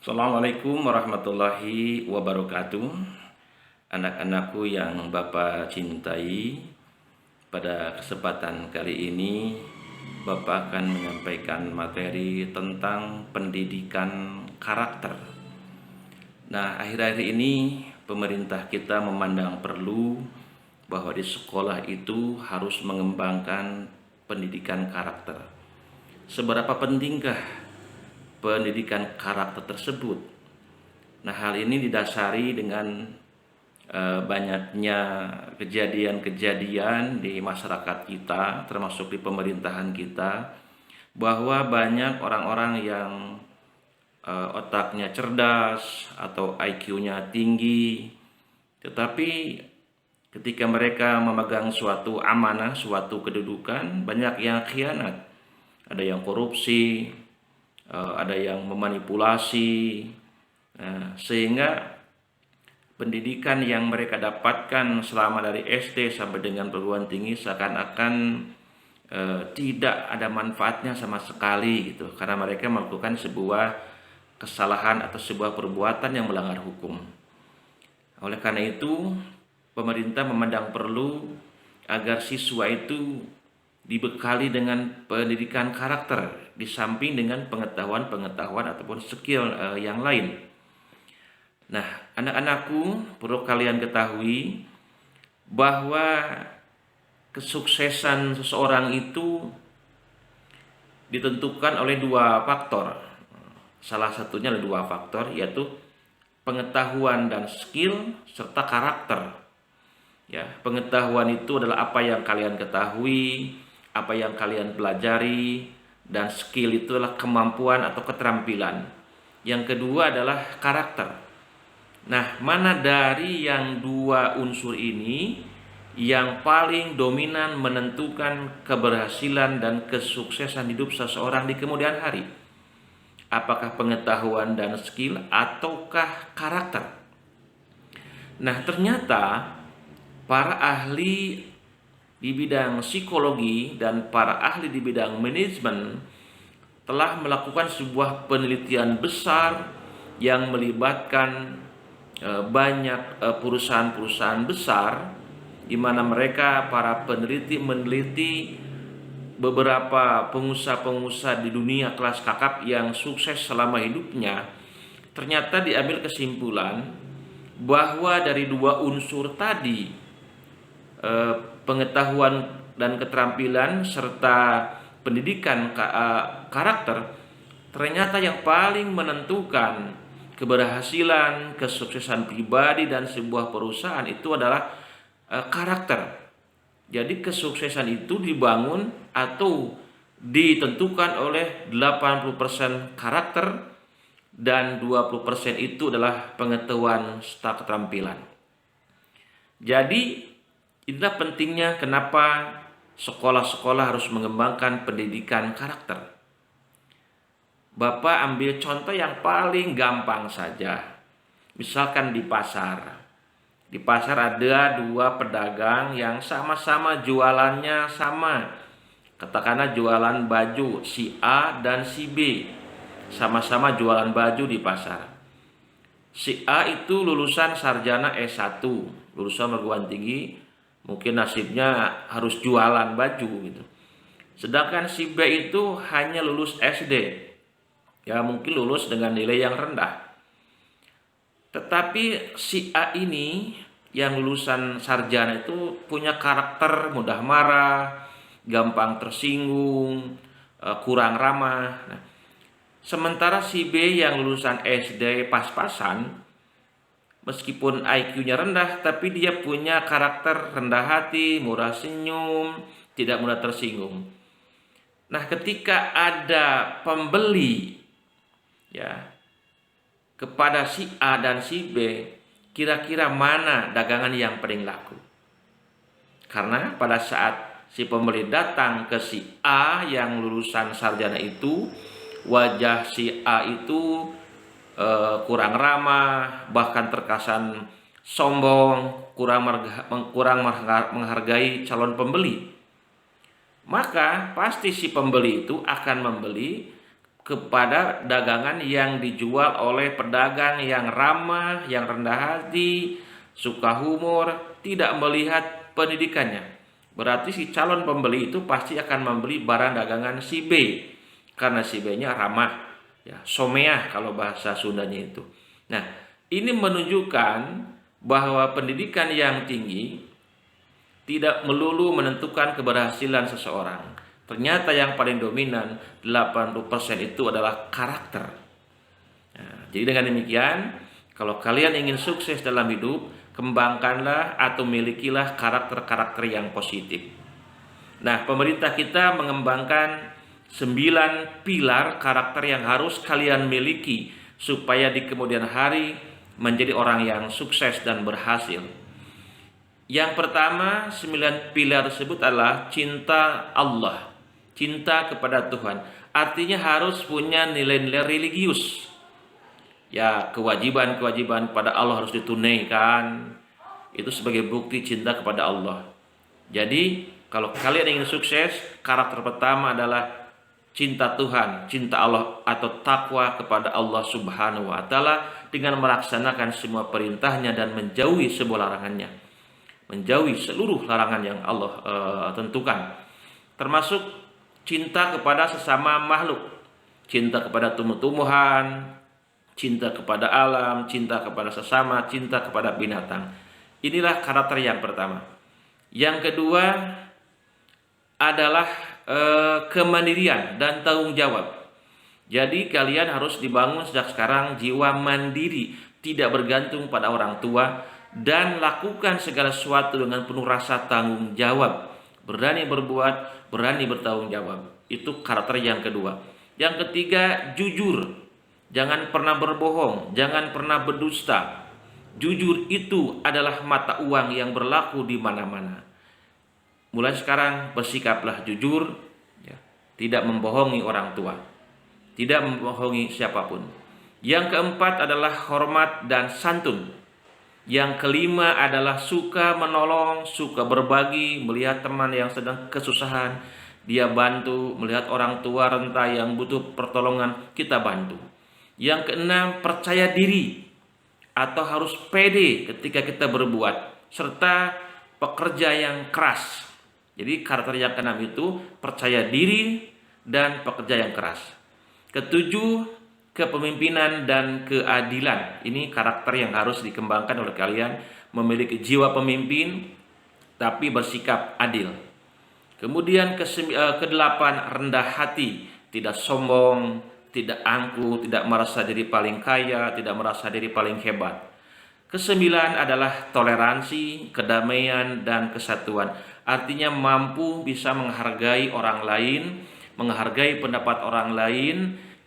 Assalamualaikum warahmatullahi wabarakatuh. Anak-anakku yang Bapak cintai, pada kesempatan kali ini Bapak akan menyampaikan materi tentang pendidikan karakter. Nah, akhir-akhir ini pemerintah kita memandang perlu bahwa di sekolah itu harus mengembangkan pendidikan karakter. Seberapa pentingkah pendidikan karakter tersebut? Nah, hal ini didasari dengan banyaknya kejadian-kejadian di masyarakat kita, termasuk di pemerintahan kita, bahwa banyak orang-orang yang otaknya cerdas atau IQ-nya tinggi, tetapi ketika mereka memegang suatu amanah, suatu kedudukan, banyak yang khianat, ada yang korupsi, ada yang memanipulasi, sehingga pendidikan yang mereka dapatkan selama dari SD sampai dengan perguruan tinggi seakan-akan tidak ada manfaatnya sama sekali gitu, karena mereka melakukan sebuah kesalahan atau sebuah perbuatan yang melanggar hukum. Oleh karena itu, pemerintah memandang perlu agar siswa itu dibekali dengan pendidikan karakter di samping dengan pengetahuan ataupun skill yang lain. Nah, anak-anakku, perlu kalian ketahui bahwa kesuksesan seseorang itu ditentukan oleh dua faktor. Salah satunya ada dua faktor, yaitu pengetahuan dan skill serta karakter. Ya, pengetahuan itu adalah apa yang kalian ketahui, apa yang kalian pelajari, dan skill itu adalah kemampuan atau keterampilan. Yang kedua adalah karakter. Nah, mana dari yang dua unsur ini yang paling dominan menentukan keberhasilan dan kesuksesan hidup seseorang di kemudian hari? Apakah pengetahuan dan skill ataukah karakter? Nah, ternyata para ahli di bidang psikologi dan para ahli di bidang manajemen telah melakukan sebuah penelitian besar yang melibatkan banyak perusahaan-perusahaan besar, di mana mereka para peneliti meneliti beberapa pengusaha-pengusaha di dunia kelas kakap yang sukses selama hidupnya. Ternyata diambil kesimpulan bahwa dari dua unsur tadi, pengetahuan dan keterampilan serta pendidikan karakter, ternyata yang paling menentukan keberhasilan, kesuksesan pribadi dan sebuah perusahaan itu adalah karakter. Jadi kesuksesan itu dibangun atau ditentukan oleh 80% karakter dan 20% itu adalah pengetahuan serta keterampilan. Jadi inilah pentingnya kenapa sekolah-sekolah harus mengembangkan pendidikan karakter. Bapak ambil contoh yang paling gampang saja. Misalkan di pasar. Di pasar ada dua pedagang yang sama-sama jualannya sama. Katakanlah jualan baju, si A dan si B. Sama-sama jualan baju di pasar. Si A itu lulusan sarjana S1, lulusan perguruan tinggi, mungkin nasibnya harus jualan baju gitu. Sedangkan si B itu hanya lulus SD. Ya, mungkin lulus dengan nilai yang rendah. Tetapi si A ini yang lulusan sarjana itu punya karakter mudah marah, gampang tersinggung, kurang ramah. Nah, sementara si B yang lulusan SD pas-pasan, meskipun IQ-nya rendah, tapi dia punya karakter rendah hati, murah senyum, tidak mudah tersinggung. Nah, ketika ada pembeli ya kepada si A dan si B, kira-kira mana dagangan yang paling laku? Karena pada saat si pembeli datang ke si A yang lulusan sarjana itu, wajah si A itu kurang ramah, bahkan terkesan sombong, kurang menghargai calon pembeli. Maka pasti si pembeli itu akan membeli kepada dagangan yang dijual oleh pedagang yang ramah, yang rendah hati, suka humor, tidak melihat pendidikannya. Berarti si calon pembeli itu pasti akan membeli barang dagangan si B, karena si B-nya ramah, ya, someah kalau bahasa Sundanya itu. Nah, ini menunjukkan bahwa pendidikan yang tinggi tidak melulu menentukan keberhasilan seseorang. Ternyata yang paling dominan 80% itu adalah karakter. Nah, jadi dengan demikian, kalau kalian ingin sukses dalam hidup, kembangkanlah atau milikilah karakter-karakter yang positif. Nah, pemerintah kita mengembangkan 9 pilar karakter yang harus kalian miliki supaya di kemudian hari menjadi orang yang sukses dan berhasil. Yang pertama, 9 pilar tersebut adalah cinta Allah, cinta kepada Tuhan. Artinya harus punya nilai-nilai religius. Ya, kewajiban-kewajiban kepada Allah harus ditunaikan. Itu sebagai bukti cinta kepada Allah. Jadi, kalau kalian ingin sukses, karakter pertama adalah cinta Tuhan, cinta Allah atau takwa kepada Allah Subhanahu wa taala dengan melaksanakan semua perintahnya dan menjauhi semua larangannya. Menjauhi seluruh larangan yang Allah tentukan, termasuk cinta kepada sesama makhluk, cinta kepada tumbuh-tumbuhan, cinta kepada alam, cinta kepada sesama, cinta kepada binatang. Inilah karakter yang pertama. Yang kedua adalah kemandirian dan tanggung jawab. Jadi kalian harus dibangun sejak sekarang jiwa mandiri, tidak bergantung pada orang tua, dan lakukan segala sesuatu dengan penuh rasa tanggung jawab. Berani berbuat, berani bertanggung jawab. Itu karakter yang kedua. Yang ketiga, jujur. Jangan pernah berbohong, jangan pernah berdusta. Jujur itu adalah mata uang yang berlaku di mana-mana. Mulai sekarang bersikaplah jujur, ya, tidak membohongi orang tua, tidak membohongi siapapun. Yang keempat adalah hormat dan santun. Yang kelima adalah suka menolong, suka berbagi, melihat teman yang sedang kesusahan, dia bantu, melihat orang tua renta yang butuh pertolongan, kita bantu. Yang keenam, percaya diri atau harus pede ketika kita berbuat, serta pekerja yang keras. Jadi karakter yang keenam itu percaya diri dan pekerja yang keras. Ketujuh, kepemimpinan dan keadilan. Ini karakter yang harus dikembangkan oleh kalian, memiliki jiwa pemimpin tapi bersikap adil. Kemudian kedelapan, rendah hati, tidak sombong, tidak angkuh, tidak merasa diri paling kaya, tidak merasa diri paling hebat. Kesembilan adalah toleransi, kedamaian dan kesatuan. Artinya mampu bisa menghargai orang lain, menghargai pendapat orang lain,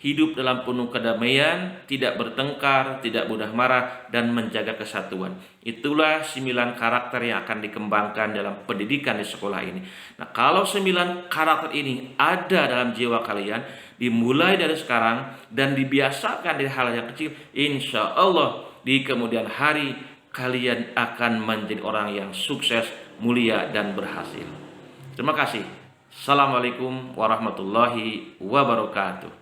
hidup dalam penuh kedamaian, tidak bertengkar, tidak mudah marah, dan menjaga kesatuan. Itulah 9 karakter yang akan dikembangkan dalam pendidikan di sekolah ini. Nah, kalau 9 karakter ini ada dalam jiwa kalian, dimulai dari sekarang dan dibiasakan dari hal yang kecil, insya Allah di kemudian hari kalian akan menjadi orang yang sukses, mulia, dan berhasil. Terima kasih. Assalamualaikum warahmatullahi wabarakatuh.